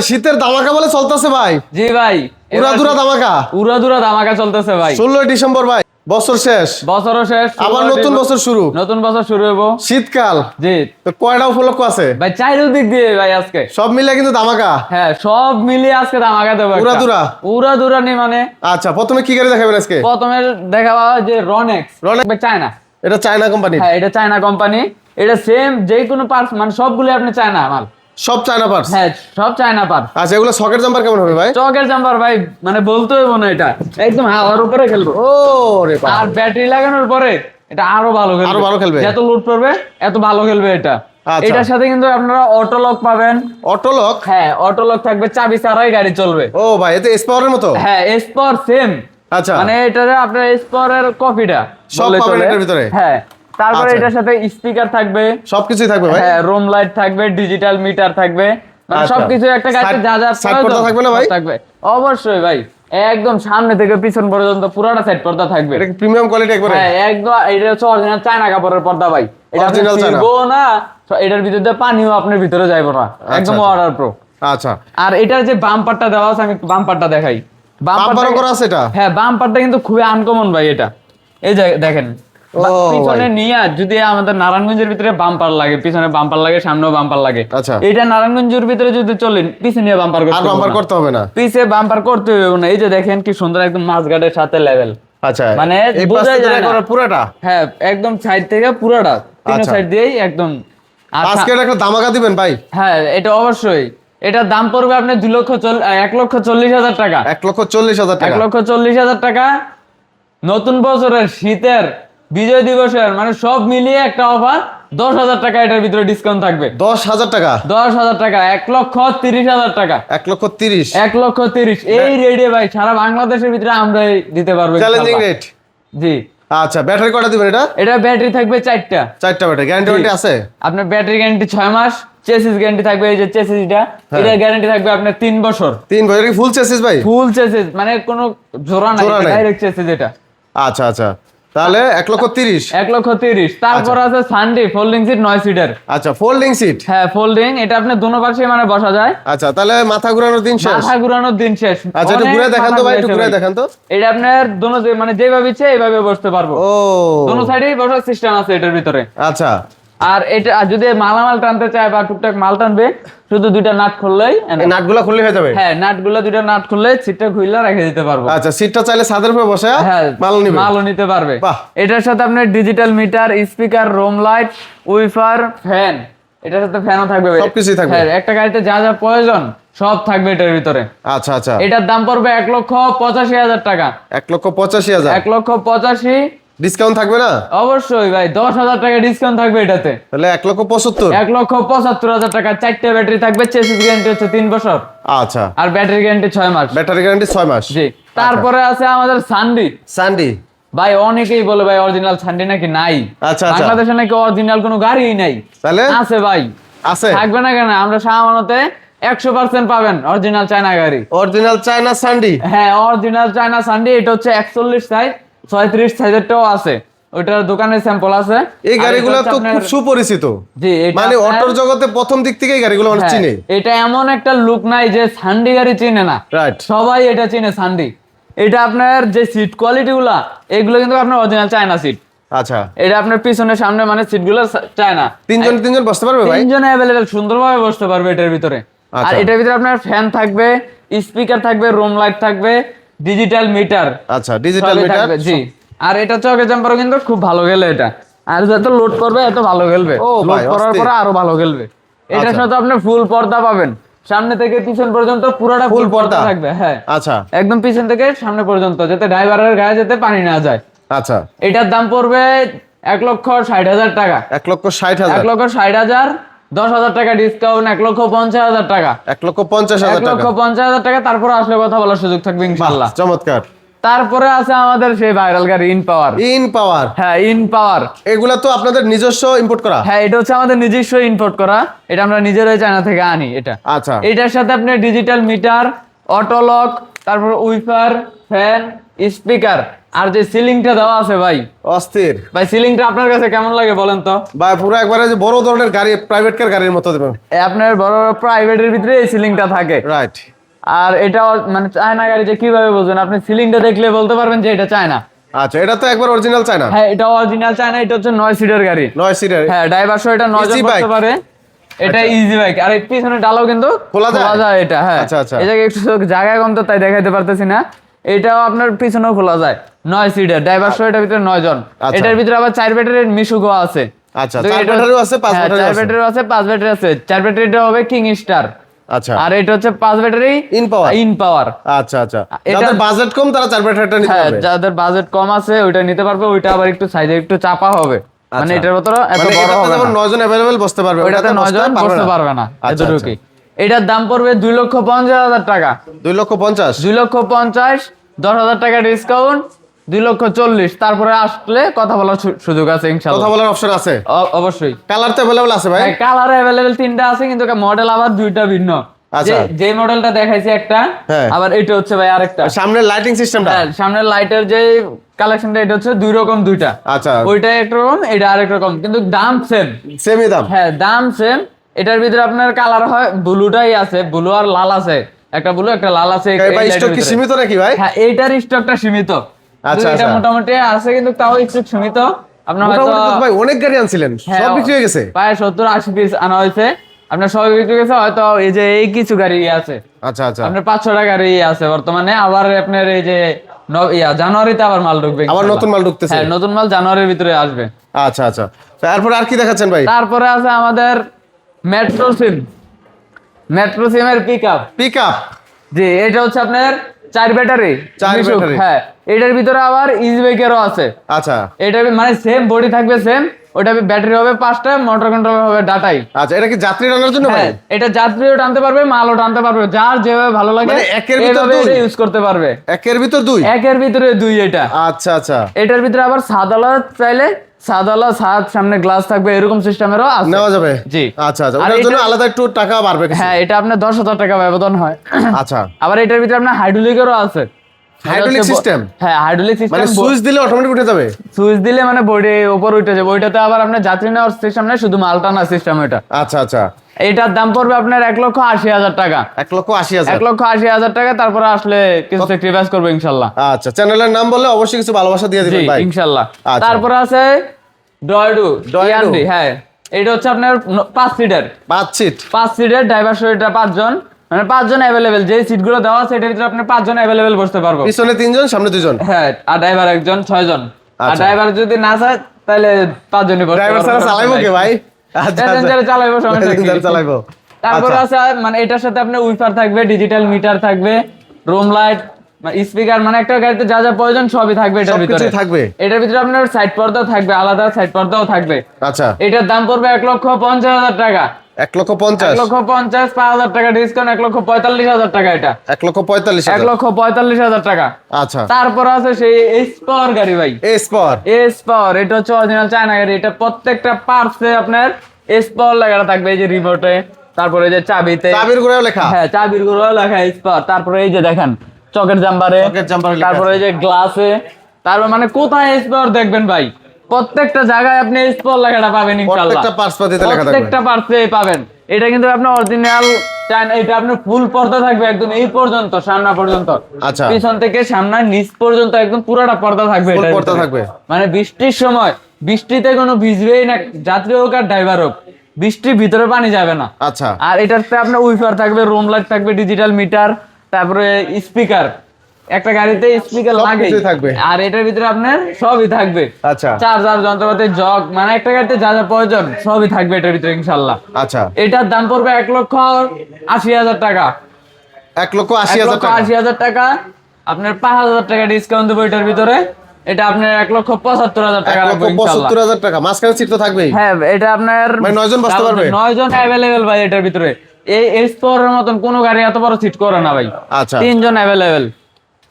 শীতের ধামাকা বলে চলতেছে ভাই। জি ভাই, উড়াধুরা ধামাকা, উড়াধুরা ধামাকা চলতেছে ভাই। 16 ডিসেম্বর ভাই, বছর শেষ, বছরও শেষ, আবার নতুন বছর শুরু, নতুন বছর শুরু হইব, শীতকাল। জি, তো কয়টা উপলক্ষ আছে ভাই চারিদিক দিয়ে ভাই আজকে সব মিলে কিন্তু ধামাকা। হ্যাঁ, সব মিলিয়ে আজকে ধামাকা দেবো। উড়াধুরা, উড়াধুরা নেই মানে। আচ্ছা, প্রথমে কি গাড়ি দেখাবেন আজকে? প্রথমে দেখাবো যে রনেক্স। রনেক্স চায়না, এটা চায়না কোম্পানি। হ্যাঁ এটা চায়না কোম্পানি। এটা সেম যে কোনো পার্টস মানে সবগুলো আপনি চায়না মাল, সব চায়না পার্টস। হ্যাঁ সব চায়না পার্টস। আচ্ছা, এগুলো সকেট জাম্পার কেমন হবে ভাই? চকের জাম্পার ভাই মানে বলতে হইব না, এটা একদম হাওয়ার উপরে খেলবো। ও রে বাবা, আর ব্যাটারি লাগানোর পরে এটা আরো ভালো খেলবে, আরো ভালো খেলবে। যত লোড করবে এত ভালো খেলবে এটা। আচ্ছা। এটার সাথে কিন্তু আপনারা অটো লক পাবেন। Auto lock? হ্যাঁ অটো লক থাকবে, চাবি ছাড়াই গাড়ি চলবে। ও ভাই, এতে এস পাওয়ারের মতো? হ্যাঁ এসপর সেম। আচ্ছা, মানে এটারে আপনার এসপরের কপিটা সব পাবেন এটার ভিতরে। হ্যাঁ, তারপরে আচ্ছা। এটার সাথে স্পিকার থাকবে, সবকিছুই থাকবে ভাই। হ্যাঁ রুম লাইট থাকবে, ডিজিটাল মিটার থাকবে, মানে আচ্ছা। সবকিছু একটা গাড়িতে যা যা সাইড পর্দা থাকবে না ভাই? থাকবে অবশ্যই ভাই, একদম সামনে থেকে পিছন পর্যন্ত পুরোটা সাইড পর্দা থাকবে। এটা প্রিমিয়াম কোয়ালিটি একবারে? হ্যাঁ একদম, এটা হচ্ছে অরিজিনাল চায়না কাপড়ের পর্দা ভাই। এটা Original চায়না। ছিড়বো না, এটার ভিতরে পানিও আপনার ভিতরে যাইবো না, একদম ওয়াটার প্রুফ। আচ্ছা, আর এটার যে বাম্পারটা দেওয়া আছে, আমি বাম্পারটা দেখাই। বাম্পারও করা আছে এটা? হ্যাঁ বাম্পারটা কিন্তু খুবই আনকমন ভাই এটা। এই যে দেখেন, পিছনে নিয়ে যদি আমাদের নারায়ণগঞ্জের ভিতরে বাম্পার লাগে, পিছনে বাম্পার লাগে, সামনেও বাম্পার লাগে। আচ্ছা, এটা নারায়ণগঞ্জের ভিতরে যদি চলেন, পিছনে নিয়ে বাম্পার করতে আর বাম্পার করতে হবে না, পিছে বাম্পার করতে হবে না। এই যে দেখেন কি সুন্দর, একদম মাঝঘাটের সাথে লেভেল। আচ্ছা, মানে এই বোঝাই পাশে যায় না। করে পুরোটা? হ্যাঁ একদম সাইড থেকে পুরোটা, তিন আচ্ছা। সাইড দিয়েই একদম। আজকে একটা ধামাকা দিবেন ভাই? হ্যাঁ এটা অবশ্যই। এটার দাম পড়বে আপনার 1,40,000 টাকা। 1,40,000 টাকা? 1,40,000 টাকা। নতুন বছরের, শীতের, বিজয় দিবসের, মানে সব মিলিয়ে একটা অফার। 10,000 টাকা এটার ভিতরে ডিসকাউন্ট থাকবে। 10,000 টাকা? 10,000 টাকা, 1,30,000 টাকা। 1,30,000? 1,30,000 এই রেটে ভাই সারা বাংলাদেশের ভিতরে আমরাই দিতে পারবো। Challenging rate. জি। আচ্ছা, ব্যাটারি কটা দিবেন এটা? এটা ব্যাটারি থাকবে 4টা। 4টা ব্যাটারি। গ্যারান্টি আছে? আপনার ব্যাটারি গ্যারান্টি 6 মাস, চেসিস গ্যারান্টি থাকবে, এই যে চেসিসটা, এটার গ্যারান্টি থাকবে আপনার 3 বছর। 3 বছর? কি ফুল চেসিস ভাই? ফুল চেসিস, মানে কোনো জোড়া নাই, ডাইরেক্ট চেসিস এটা। আচ্ছা আচ্ছা, তাহলে 1,30,000? 1,30,000। তারপর আছে সানডে ফোল্ডিং সিট 9 সিটার। আচ্ছা, ফোল্ডিং সিট? হ্যাঁ ফোল্ডিং, এটা আপনি দোনো পাশে মানে বসা যায়। আচ্ছা, তাহলে মাথা ঘোরানোর দিন শেষ? মাথা ঘোরানোর দিন শেষ। আচ্ছা, একটু ঘুরে দেখান তো ভাই, একটু ঘুরে দেখান তো। এটা আপনার দোনো মানে যেভাবে ইচ্ছে এইভাবে বসতে পারবো। ও, দোনো সাইডেই বসার সিস্টেম আছে এটার ভিতরে। আচ্ছা। আর এটা যদি মালামাল টানতে চায় বা টুকটাক মাল টানবে, শুধু দুইটা নাট খুললেই, নাটগুলো খুললে হয়ে যাবে? হ্যাঁ নাটগুলো দুইটা নাট খুললে সিটটা খুইলা রেখে দিতে পারবো। আচ্ছা, সিটটা চাইলে ছাদের উপরে বসে হ্যাঁ মালও নিতে পারবে। বাহ। এটার সাথে আপনার digital meter, speaker, room light, woofer, fan, এটার সাথে ফ্যানও থাকবে, সবকিছুই থাকবে। হ্যাঁ একটা গাড়িতে যা যা প্রয়োজন সব থাকবে এটার ভিতরে। আচ্ছা আচ্ছা, এটার দাম পড়বে 1,85,000 টাকা। 1,85,000? 1,85,000 ডিসকাউন্ট থাকবে না? অবশ্যই ভাই, 10,000 টাকা ডিসকাউন্ট থাকবে এটাতে। তাহলে 1,75,000? 1,75,000 টাকা। 4টা ব্যাটারি থাকবে, চেসিস গ্যারান্টি হচ্ছে 3 বছর। আচ্ছা, আর ব্যাটারি গ্যারান্টি 6 মাস। ব্যাটারি গ্যারান্টি 6 মাস? জি। তারপরে আছে আমাদের সানডি। সানডি ভাই অনেকেই বলে ভাই অরিজিনাল সানডি নাকি নাই। আচ্ছা, বাংলাদেশে নাকি অরিজিনাল কোনো গাড়িই নাই। তাহলে আছে ভাই, আছে? থাকবে না কেন? আমরা সামান্যতে 100% পাবেন অরিজিনাল চায়না গাড়ি। অরিজিনাল চায়না সানডি? হ্যাঁ অরিজিনাল চায়না সানডি। এটা হচ্ছে 41 সাইজ, 36 সাইজেরটাও আছে, ওইটার দোকানের স্যাম্পল আছে। এই গাড়িগুলো তো খুব সুপরিচিত। জি, মানে অটোর জগতে প্রথম দিক থেকে এই গাড়িগুলো মানুষ চিনে। এটা এমন একটা লুক নাই যে সানডি গাড়ি চিনে না, রাইট, সবাই এটা চিনে সানডি। এটা আপনার যে সিট কোয়ালিটি গুলা, এগুলো কিন্তু আপনার অরিজিনাল চায়না সিট। আচ্ছা, এটা আপনার পিছনে সামনে মানে সিটগুলো চায়না। তিনজন বসতে পারবে ভাই? তিনজন অ্যাভেলেবল, সুন্দরভাবে বসতে পারবে এটার ভিতরে। আর এটার ভিতরে আপনার ফ্যান থাকবে, স্পিকার থাকবে, রুম লাইট থাকবে, ডিজিটাল মিটার। আচ্ছা, ডিজিটাল মিটার? জি। আর এটা চকে জাম্পারও কিন্তু খুব ভালো গেলে এটা, আর যত লোড করবে এত ভালো খেলবে, লোড করার পরে আরো ভালো খেলবে। এটার সাথে আপনি ফুল পর্দা পাবেন, সামনে থেকে পিছন পর্যন্ত পুরোটা ফুল পর্দা থাকবে। হ্যাঁ আচ্ছা, একদম পিছন থেকে সামনে পর্যন্ত, যাতে ড্রাইভারের গায়ে যেতে পানি না যায়। আচ্ছা, এটার দাম পড়বে 1,60,000 টাকা। 1,60,000? 1,60,000, 10,000 টাকা ডিসকাউন্ট, 1,50,000 টাকা। 1,50,000 টাকা? 1,50,000 টাকা। তারপরে আসলে কথা বলার সুযোগ থাকবে ইনশাআল্লাহ। চমৎকার। তারপরে আছে আমাদের সেই ভাইরাল গাড়ি ইন পাওয়ার। ইন পাওয়ার? হ্যাঁ ইন পাওয়ার। এগুলা তো আপনাদের নিজস্ব ইম্পোর্ট করা? হ্যাঁ এটা হচ্ছে আমাদের নিজস্ব ইম্পোর্ট করা, এটা আমরা নিজেরাই চায়না থেকে আনি এটা। আচ্ছা, এটার সাথে আপনি ডিজিটাল মিটার, অটো লক, তারপর উইফার, ফ্যান, স্পিকার, আর যে সিলিংটা দেওয়া আছে ভাই, অস্থির ভাই সিলিংটা আপনার কাছে কেমন লাগে বলেন তো? ভাই পুরো একবারে যে বড় ধরনের গাড়ি, প্রাইভেট কার গাড়ির মতো দেবেন। আপনার বড় প্রাইভেটের ভিতরে এই সিলিংটা থাকে। রাইট। আর এটা মানে চায়না গাড়ি যে কিভাবে বুঝবেন, আপনি সিলিংটা দেখলে বলতে পারবেন যে এটা চায়না। আচ্ছা, এটা তো একবার অরিজিনাল চায়না। হ্যাঁ, এটা অরিজিনাল চায়না। এটা হচ্ছে 9 সিটের গাড়ি। 9 সিটের। হ্যাঁ, ড্রাইভার সহ এটা 9 জন Easy বসতে bike। পারে। এটা ইজি বাইক। আর এই পিছনে ডালাও কিন্তু খোলা যায় এটা। হ্যাঁ, আচ্ছা, আচ্ছা। এই জায়গায় একটু জায়গা কম তো তাই দেখাইতে পারতেছি না। এটাও আপনার পিছনেও খোলা যায়। 9 সিটের ড্রাইভার সহ এটার ভিতরে 9 জন। আচ্ছা। এটার ভিতরে আবার 4 ব্যাটারির মিশুকো আছে। আচ্ছা, তো 4 এটা- ব্যাটারিও আছে, 5 হ্যাঁ, ব্যাটারিও 4 আছে। ব্যাটারিও আছে, 5 ব্যাটারি আছে। 4 ব্যাটারিটা হবে কিং স্টার। আচ্ছা। আর এটা হচ্ছে 5 ব্যাটারি ইন পাওয়ার। ইন পাওয়ার। আচ্ছা আচ্ছা, এটা- যাদের বাজেট কম তারা 4 ব্যাটারিটা নিতে হ্যাঁ, পারবে। যাদের বাজেট কম আছে ওইটা নিতে পারবে। ওইটা আবার একটু সাইজে একটু চাপা হবে, মানে আচ্ছা। এটার ভিতরে এত মানে বড় এটাতে হবে যেমন না। 9 জন अवेलेबल বসতে পারবে, ওইটাতে 9 জন বসতে পারবে না, আচ্ছা, এতটুকুই। এটার দাম পড়বে 2,50,000 টাকা। 2,50,000। 2,50,000, 10,000 টাকা ডিসকাউন্ট, 2,40,000। তারপরে আসলে কথা বলার সুযোগ আছে কথা ইনশাআল্লাহ। বলার অপশন আছে। অবশ্যই। কালার তো अवेलेबल আছে ভাই। কালার अवेलेबल 3টা আছে, কিন্তু মডেল আবার 2টা ভিন্ন। আচ্ছা। যে মডেলটা দেখাইছি একটা, হ্যাঁ। আবার এটা হচ্ছে ভাই আরেকটা। সামনের লাইটিং সিস্টেমটা। হ্যাঁ, সামনের লাইটের যে কালেকশনটা এটা হচ্ছে দুই রকম, দুইটা। আচ্ছা। ওইটা একরকম, এটা আরেক রকম, কিন্তু দাম সেম। সেমই দাম। হ্যাঁ, দাম সেম। এটার ভিতরে আপনার কালার হয় ব্লুটাই আছে, ব্লু আর লাল আছে। একটা ব্লু একটা লাল আছে। এই ভাই লাইটের স্টক কি ভিতরে। সীমিত নাকি ভাই? হ্যাঁ, এইটার স্টকটা সীমিত। আচ্ছা, এটা আচ্ছা। মোটামুটি আছে, কিন্তু তাও একটু সীমিত। আপনার হয়তো মোটামুটি তো ভাই অনেক গাড়ি আনছিলেন, হ্যাঁ, সব বিক্রি হয়ে গেছে। প্রায় 70-80 পিস আনা হয়েছে। আপনার সব বিক্রি হয়ে গেছে। হয়তো এই যে এই কিছু গাড়ি আছে, আচ্ছা আচ্ছা। আপনার 5-6টা গাড়ি আছে বর্তমানে। আবার আপনার এই যে জানুয়ারিতে আবার মাল ঢুকবে আবার ইনশাআল্লাহ। নতুন মাল ঢুকতেছে। হ্যাঁ, নতুন মাল জানুয়ারির ভিতরে আসবে। আচ্ছা আচ্ছা। তারপর আর কি দেখাচ্ছেন ভাই? তারপরে আছে আমাদের মেট্রো সিমের পিকআপ। পিকআপ। জি, এটা হচ্ছে আপনার 4 ব্যাটারি। 4 ব্যাটারি। হ্যাঁ, এটার ভিতরে আবার ইজি বাইকেরও আছে। আচ্ছা এটা মানে সেম বডি থাকবে সেম। ওটা ব্যাটারি হবে 5টা, মোটর কন্ট্রোলার হবে ডাটাই। আচ্ছা, এটা কি যাত্রী টানার জন্য ভাই? হ্যাঁ, এটা যাত্রীও টানতে পারবে, মালও টানতে পারবে, যার যেভাবে ভালো লাগে মানে একের ভিতর এভাবে দুই? এটা ইউজ করতে পারবে। একের ভিতর 2? একের ভিতরে 2 এটা। আচ্ছা আচ্ছা। এটার ভিতরে আবার সাদালা চাইলে সাদালা, সামনে গ্লাস থাকবে, এরকম সিস্টেমেরও আছে। নেওয়া যাবে। জি। আচ্ছা আচ্ছা, আর ওটার জন্য এটা- আলাদা একটু টাকা বাড়বে কিছু? হ্যাঁ, এটা আপনার 10,000 টাকা ব্যবধান হয়। আচ্ছা। আবার এটার ভিতরে আপনার হাইড্রোলিকেরও আছে। Hydraulic system? হ্যাঁ, হাইড্রোলিক মানে সিস্টেম। সুইচ দিলে অটোমেটিক উঠে যাবে? সুইচ দিলে মানে বডি উপর উঠে যাবে। ওইটাতে আবার আপনার যাত্রী নেওয়ার সিস্টেম নেই, শুধু মাল টানার সিস্টেম ওইটা। আচ্ছা আচ্ছা। এইটার দাম পড়বে আপনার 1,80,000 টাকা। 1,80,000। 1,80,000 টাকা। তারপরে আসলে কিছু স্যাক্রিফাইস করবো ইনশাল্লাহ। আচ্ছা, চ্যানেলের নাম বললে অবশ্যই কিছু ভালোবাসা দিয়ে জি, দিবেন ভাই। ইনশাল্লাহ। আচ্ছা। তারপরে আছে ডয়ডু। হ্যাঁ, এটা হচ্ছে আপনার 5 সিটার। 5 সিট। 5 সিটার ড্রাইভার সহ এটা 5 জন, মানে 5 জন अवेलेबल। যে সিট গুলো দেওয়া আছে এটার ভিতরে আপনি 5 জন अवेलेबल বসতে পারবো। পিছনে 3 জন, সামনে 2 জন। হ্যাঁ, আর ড্রাইভার একজন, 6 জন। আর আচ্ছা। ড্রাইভার যদি না চায় তাহলে 5 জনই বসতে ড্রাইভার পারবে। ছাড়া চালাইবো কে ভাই? আচ্ছা প্যাসেঞ্জারে চালাইবো, সমস্যা কি? প্যাসেঞ্জার চালাইবো। তারপর আচ্ছা। আছে মানে এটার সাথে আপনার উইফার থাকবে, ডিজিটাল মিটার থাকবে, রুম লাইট, স্পিকার, মানে একটা গাড়িতে যা যা প্রয়োজন সবই থাকবে এটার ভিতরে। সবকিছুই থাকবে। এটার ভিতরে আপনার সাইড পর্দাও থাকবে, আলাদা সাইড পর্দাও থাকবে। আচ্ছা। এটার দাম পড়বে 1,50,000 টাকা। 1,50,000। 1,50,000, 5,000 টাকা ডিসকাউন্ট, 1,45,000 টাকা এটা। 1,45,000। 1,45,000 টাকা। আচ্ছা। তারপর আছে সেই এস পাওয়ার গাড়ি ভাই। S power. এস পাওয়ার, এটা হচ্ছে অরিজিনাল চায়না গাড়ি। এটা প্রত্যেকটা পার্টসে আপনার এস পাওয়ার লাগানো থাকবে। এই যে রিমোটে, তারপরে এই যে চাবিতে, চাবির গোড়ায় লেখা। হ্যাঁ চাবির গুলো লেখা এস পাওয়ার। তারপরে এই যে দেখেন চকের জাম্পারে, চকের জাম্পারে লেখা তারপরে এই যে গ্লাসে, তারপর মানে কোথায় এস পাওয়ার দেখবেন ভাই, প্রত্যেকটা জায়গায় আপনি এস পাওয়ার লেখাটা পাবেন ইনশাআল্লাহ। প্রত্যেকটা পার্টস পাতিতে লেখা থাকবে। প্রত্যেকটা পার্টসে পাবেন। এটা কিন্তু আপনার অরিজিনাল চায়না। এটা আপনার ফুল পর্দা থাকবে একদম এই পর্যন্ত, সামনা পর্যন্ত। আচ্ছা। পিছন থেকে সামনা নিচ পর্যন্ত একদম পুরোটা পর্দা থাকবে। ফুল এটার পর্দা ভিতরে। থাকবে। মানে বৃষ্টির সময় বৃষ্টিতে কোনো ভিজবেই না, যাত্রী হোক আর ড্রাইভার হোক, বৃষ্টির ভিতরে পানি যাবে না। আচ্ছা। আর এটাতে আপনার উইফার থাকবে, রুম লাইট থাকবে, ডিজিটাল মিটার, তারপরে স্পিকার। একটা গাড়িতে স্পিকার লাগে সবকিছুই থাকবে। আর এটার ভিতরে আপনার সবই থাকবে। আচ্ছা। চার্জার, যন্ত্রপাতি, জগ, মানে একটা গাড়িতে যা যা প্রয়োজন সবই থাকবে এটার ভিতরে ইনশাআল্লাহ। আচ্ছা। এটার দাম পড়বে 1,80,000 টাকা। 1,80,000 টাকা। 1,80,000 টাকা। আপনার 5,000 টাকা ডিসকাউন্ট দেবো এটার ভিতরে। এটা আপনার 1,75,000 টাকা রাখবো ইনশাআল্লাহ। 1,75,000 টাকা। মাঝখানে সিট তো থাকবেই। হ্যাঁ, এটা আপনার মানে 9 জন বসতে পারবে? 9 জন अवेलेबल ভাই এটার ভিতরে। এই এক্সপ্লোরের মতন কোন গাড়ি এত বড় সিট করে না ভাই। আচ্ছা। 3 জন अवेलेबल।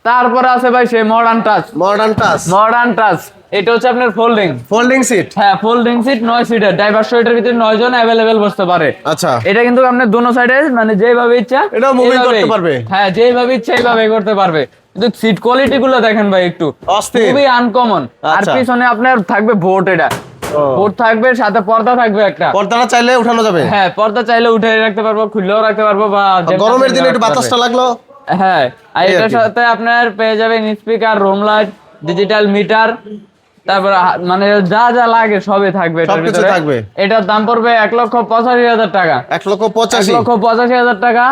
তারপরে আছে ভাই সেই modern touch. Modern touch. Modern touch, এটা হচ্ছে আপনার ফোল্ডিং। Folding seat. হ্যাঁ, ফোল্ডিং সিট, 9 সিটার। ড্রাইভার সহ এটার ভিতরে 9 জন अवेलेबल বসতে পারে। আচ্ছা। এটা কিন্তু আপনার দোনো সাইডে মানে যেভাবে ইচ্ছা এটাও moving এইভাবেই। করতে পারবে? হ্যাঁ, যেভাবে ইচ্ছা এইভাবে করতে পারবে। কিন্তু সিট কোয়ালিটি গুলো দেখেন ভাই একটু অস্থির। খুবই আনকমন। আর আচ্ছা। পিছনে আপনার থাকবে বোট, এটা বোট থাকবে, সাথে পর্দা থাকবে একটা। পর্দাটা চাইলে উঠানো যাবে। হ্যাঁ, পর্দা চাইলে উঠে রাখতে পারবো, খুললেও রাখতে পারবো, বা গরমের দিনে একটু বাতাসটা লাগলো। হ্যাঁ, আর এই আর এটার কি। সাথে আপনার পেয়ে যাবেন speaker, room light, digital meter, তারপর মানে যা যা লাগে সবই থাকবে এটার সবকিছু ভিতরে। থাকবে। এটার দাম পড়বে 1,85,000 টাকা। 1,85,000। 1,85,000 টাকা,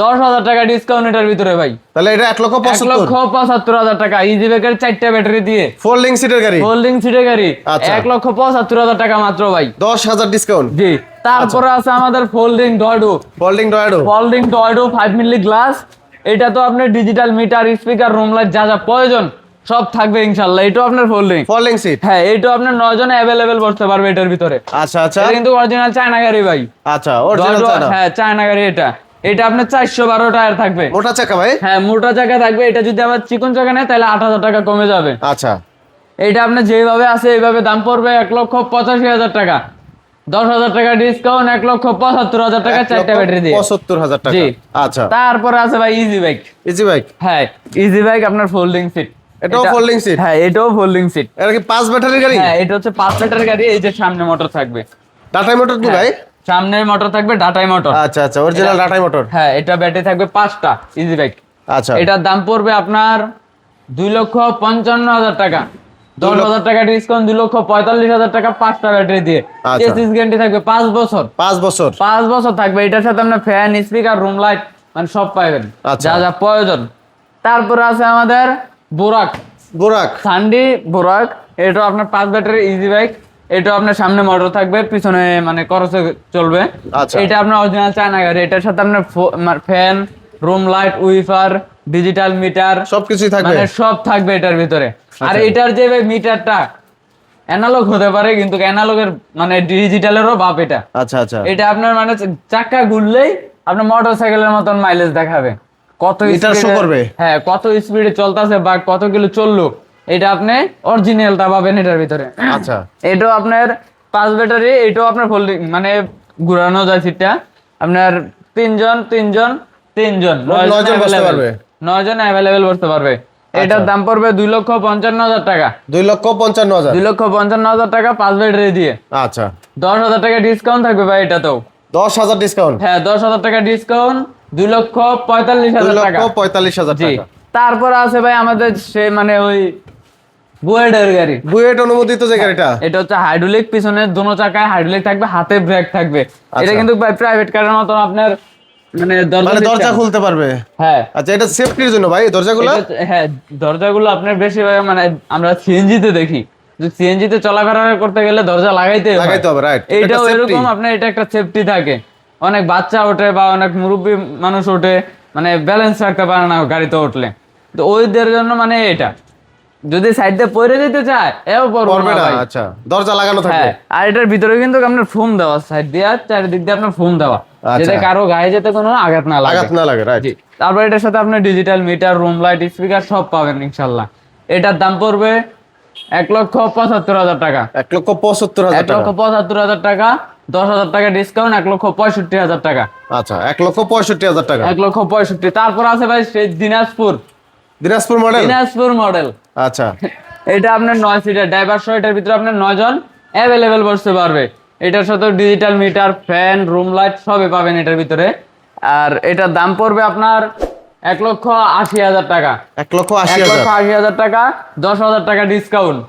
10,000 টাকা ডিসকাউন্ট এটার ভিতরে ভাই। তাহলে এটা 1,75,000। 1,75,000 টাকা ইজি ব্যাগের 4টা ব্যাটারি দিয়ে ফোল্ডিং সিটের গাড়ি। ফোল্ডিং সিটের গাড়ি। আচ্ছা। 1,75,000 টাকা মাত্র ভাই। 10,000 ডিসকাউন্ট। জি, তারপরে আছে আমাদের ফোল্ডিং ডয়ডো। ফোল্ডিং ডয়াডো। 5 মিলি গ্লাস। এটা তো আপনার digital meter, speaker, room light যা যা প্রয়োজন সব থাকবে ইনশাআল্লাহ। এটাও আপনার ফোল্ডিং। Folding seat. হ্যাঁ, এটাও আপনার 9 জন অ্যাভেলেবেল বসতে পারবে এটার ভিতরে। আচ্ছা আচ্ছা এটা কিন্তু অরিজিনাল চায়না গাড়ি ভাই। আচ্ছা, অরিজিনাল ডয়ডো, চায়না। হ্যাঁ চায়না গাড়ি এটা। এটা আপনার 412 টায়ার থাকবে। মোটা চাকা ভাই। হ্যাঁ, মোটা চাকা থাকবে। এটা যদি আবার চিকন চাকা নেয় তাহলে 8,000 টাকা কমে যাবে। আচ্ছা, এটা আপনার যেভাবে আছে এইভাবে দাম পড়বে 1,85,000 টাকা। 10,000 টাকা ডিসকাউন্ট, 1,75,000 টাকা 4টা ব্যাটারি দিয়ে। 75,000 টাকা। জি। আচ্ছা, তারপরে আছে ভাই ইজি বাইক। Easy bike. হ্যাঁ, ইজি বাইক আপনার ফোল্ডিং সিট। এটাও folding seat? হ্যাঁ, এটাও ফোল্ডিং সিট। এটা কি 5 ব্যাটারির গাড়ি? হ্যাঁ, এটা হচ্ছে 5 লিটার গাড়ি। এই যে সামনে মোটর থাকবে। টাটা মোটর কি ভাই? সামনে মোটর থাকবে ডাটাই মোটর। আচ্ছা আচ্ছা, অরিজিনাল টাটা মোটর। হ্যাঁ, এটা ব্যাটারি থাকবে 5টা ইজি বাইক। আচ্ছা, এটার দাম পড়বে আপনার 2,55,000 টাকা। 10,000 টাকা ডিসকাউন্ট, 2,45,000 টাকা 5টা ব্যাটারি দিয়ে। আচ্ছা। চেসিস গ্যারান্টি থাকবে 5 বছর। 5 বছর। 5 বছর থাকবে। এটার সাথে আপনার ফ্যান, স্পিকার, রুম লাইট মানে সব পাবেন আচ্ছা। যা যা প্রয়োজন। তারপরে আছে আমাদের বোরাক, বোরাক। সান্ডি বোরাক। এটা আপনার 5 ব্যাটারি ইজি বাইক। এটা আপনার সামনে মোটর থাকবে, পিছনে মানে করসে চলবে। আচ্ছা। এটা আপনার অরিজিনাল চায়না গাড়ি। এটার সাথে আপনার fan, room light, woofer, digital meter সবকিছুই থাকবে। মানে সব থাকবে এটার ভিতরে। আর আচ্ছা। এটার যে মিটারটা অ্যানালগ হতে পারে, কিন্তু অ্যানালগের মানে ডিজিটালেরও বাপ এটা। আচ্ছা আচ্ছা, এটা আপনার মানে চাকা ঘুরলেই আপনার মোটরসাইকেলের মতন মাইলেজ দেখাবে, কত মিটার শো speed-এ- করবে। হ্যাঁ, কত স্পিডে চলতেছে বা কত কিলো চললো, এটা আপনি অরিজিনালটা পাবেন এটার ভিতরে। আচ্ছা। এটাও আপনার 5 ব্যাটারি। এটাও আপনার ফোল্ডিং মানে ঘুরানো যায় সিটটা। আপনার 3 জন 9 জন বসতে পারবে। 9 জন অ্যাভেলেবেল বসতে পারবে। এটার দাম পড়বে 2,55,000 টাকা। 2,55,000। 2,55,000 টাকা 5 ব্যাটারি দিয়ে। আচ্ছা, 10,000 টাকা ডিসকাউন্ট থাকবে ভাই এটাতেও। 10,000 ডিসকাউন্ট। হ্যাঁ, 10,000 টাকা ডিসকাউন্ট, 2,45,000 টাকা। 2,45,000 জি। টাকা। তারপর আছে ভাই আমাদের সে মানে ওই বুয়েটের গাড়ি। বুয়েট অনুমোদিত যে গাড়িটা। এটা হচ্ছে হাইড্রোলিক, পিছনে দোনো চাকায় হাইড্রোলিক থাকবে, হাতে ব্রেক থাকবে। এটা আচ্ছা। কিন্তু প্রাইভেট কারের মতন আপনার মানে মানে দরজা system। খুলতে পারবে। হ্যাঁ, আচ্ছা, এটা সেফটির জন্য ভাই দরজাগুলো। হ্যাঁ, দরজাগুলো আপনার বেশিরভাগ মানে আমরা সিএনজি তে দেখি, সিএনজি তে চলাফেরা করতে গেলে দরজা লাগাইতে লাগাইতে হবে, রাইট। এইটাও এরকম আপনার এটা একটা সেফটি থাকে। অনেক বাচ্চা ওঠে বা অনেক মুরব্বী মানুষ ওঠে, মানে ব্যালেন্স রাখতে পারে না গাড়িতে উঠলে, তো ওইদের জন্য মানে এটা যদি সাইড দিয়ে পড়ে যেতে চায় এও পড়বে না। আচ্ছা, দরজা লাগানো থাকবে। হ্যাঁ, আর এটার ভিতরে কিন্তু আপনার ফোম দেওয়া, সাইড দিয়ে আর চারিদিক দিয়ে আপনার ফোম দেওয়া, আচ্ছা। যাতে কারো গায়ে যেতে কোনো আঘাত না লাগে। আঘাত না লাগে, রাইট। জি। তারপর এটার সাথে আপনি digital meter, room light, speaker সব পাবেন ইনশাল্লাহ। এটার দাম পড়বে 1,75,000 টাকা। 1,75,000 টাকা। 1,75,000 টাকা, 10,000 টাকা ডিসকাউন্ট, 1,65,000 টাকা। আচ্ছা, 1,65,000 টাকা। 1,65,000। তারপর আছে ভাই সেই দিনাজপুর দিনাজপুর মডেল। দিনাজপুর মডেল। আচ্ছা, এটা আপনার 9 সিটার ড্রাইভার সহ, এটার ভিতরে আপনার 9 জন অ্যাভেলেবেল বসতে পারবে। এটার সাথে digital meter, fan, room light সবই পাবেন এটার ভিতরে। আর এটার দাম পড়বে আপনার 1,80,000 টাকা। 1,80,000। 1,80,000 টাকা, 10,000 টাকা ডিসকাউন্ট।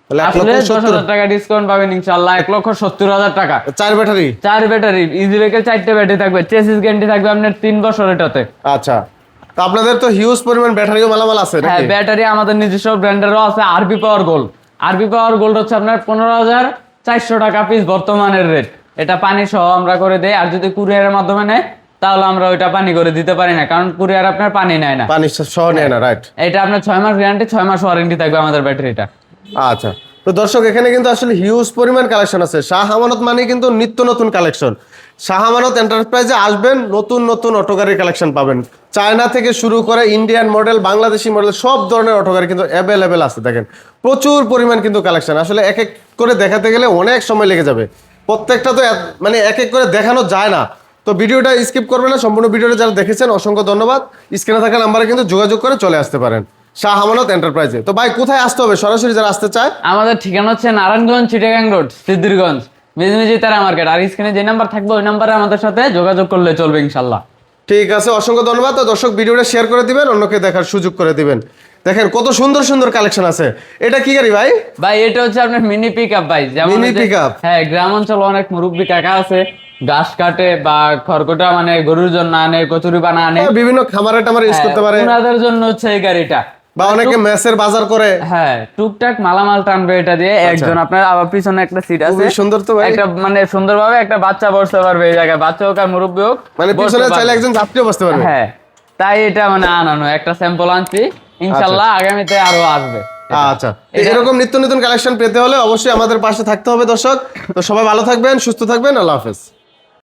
তাহলে আসলে 1,70,000। 10,000 টাকা ডিসকাউন্ট পাবেন ইনশাআল্লাহ। 1,70,000 টাকা। 4 ব্যাটারি। 4 ব্যাটারি ইজি বাইকের 4টে ব্যাটারি থাকবে। চেসিস গ্যারান্টি থাকবে আপনার 3 বছর এটাতে। আচ্ছা, তো আপনাদের তো হিউজ পরিমাণ ব্যাটারিও মালামাল আছে হ্যাঁ, নাকি? ব্যাটারি আমাদের নিজস্ব ব্র্যান্ডেরও আছে। আরবি পাওয়ার গোল্ড। আরবি পাওয়ার গোল্ড হচ্ছে আপনার 15,400 টাকা পিস বর্তমানের রেট। এটা পানি সহ আমরা করে দেই। আর যদি কুরিয়ারের মাধ্যমে নেয় তাহলে আমরা ওইটা পানি করে দিতে পারি না, কারণ কুরিয়ার আপনার পানি নেয় না। পানি সহ নেয় না, রাইট। এটা আপনার 6 মাস গ্যারান্টি, 6 মাস ওয়ারেন্টি থাকবে আমাদের ব্যাটারিটা। আচ্ছা, তো দর্শক এখানে কিন্তু আসলে হিউজ পরিমাণ কালেকশন আছে। শাহ আমানত মানে কিন্তু নিত্য নতুন কালেকশন। শাহ আমানত এন্টারপ্রাইজে আসবেন, নতুন নতুন অটো গাড়ির কালেকশন পাবেন। চায়না থেকে শুরু করে ইন্ডিয়ান মডেল, বাংলাদেশি মডেল সব ধরনের অটো গাড়ি কিন্তু অ্যাভেলেবেল আছে। দেখেন প্রচুর পরিমাণ কিন্তু কালেকশন। আসলে এক এক করে দেখাতে গেলে অনেক সময় লেগে যাবে। প্রত্যেকটা তো মানে এক এক করে দেখানো যায় না। তো ভিডিওটা স্কিপ করবেন না, সম্পূর্ণ ভিডিওটা যারা দেখেছেন অসংখ্য ধন্যবাদ। স্ক্রিনে থাকা নাম্বারে কিন্তু যোগাযোগ করে চলে আসতে পারেন শাহ আমানত এন্টারপ্রাইজে। তো ভাই কোথায় আসতে হবে সরাসরি যারা আসতে চায়? আমাদের ঠিকানা হচ্ছে নারায়ণগঞ্জ চিটাগাং রোড সিদ্ধিরগঞ্জ মেজমেজি তারা মার্কেট। আর স্ক্রিনে যে নাম্বার থাকবে ওই নাম্বারে আমাদের সাথে যোগাযোগ করলে চলবে ইনশাল্লাহ। ঠিক আছে, অসংখ্য ধন্যবাদ। তো দর্শক ভিডিওটা শেয়ার করে দিবেন, অন্যকে দেখার সুযোগ করে দিবেন। দেখেন কত সুন্দর সুন্দর কালেকশন আছে। এটা কি গাড়ি ভাই? ভাই এটা হচ্ছে আপনার মিনি পিকআপ ভাই। যেমন মিনি হচ্ছে- পিকআপ? হ্যাঁ, গ্রাম অঞ্চলে অনেক মুরব্বী কাকা আছে, ঘাস কাটে বা খড়কুটা মানে গরুর জন্য আনে, কচুরি বানা আনে, বিভিন্ন খামারে টামারে ইউজ করতে পারে, ওনাদের জন্য হচ্ছে এই গাড়িটা। বা অনেকে মেসের বাজার করে। হ্যাঁ, টুকটাক মালামাল টানবে এটা দিয়ে। একজন আপনার আবার পিছনে একটা সিট আছে, খুবই সুন্দর তো ভাই। একটা মানে সুন্দরভাবে একটা বাচ্চা বসতে পারবে এই জায়গায়, বাচ্চা হোক আর মুরব্বী হোক মানে বসতে পিছনে পারবে। চাইলে একজন যাত্রীও বসতে পারবে। হ্যাঁ, তাই এটা মানে আনানো একটা স্যাম্পল আনছি, ইনশাআল্লাহ আগামীতে আরো আসবে। আচ্ছা, তো এরকম নিত্য নতুন কালেকশন পেতে হলে অবশ্যই আমাদের পাশে থাকতে হবে দর্শক। তো সবাই ভালো থাকবেন, সুস্থ থাকবেন, আল্লাহ হাফেজ।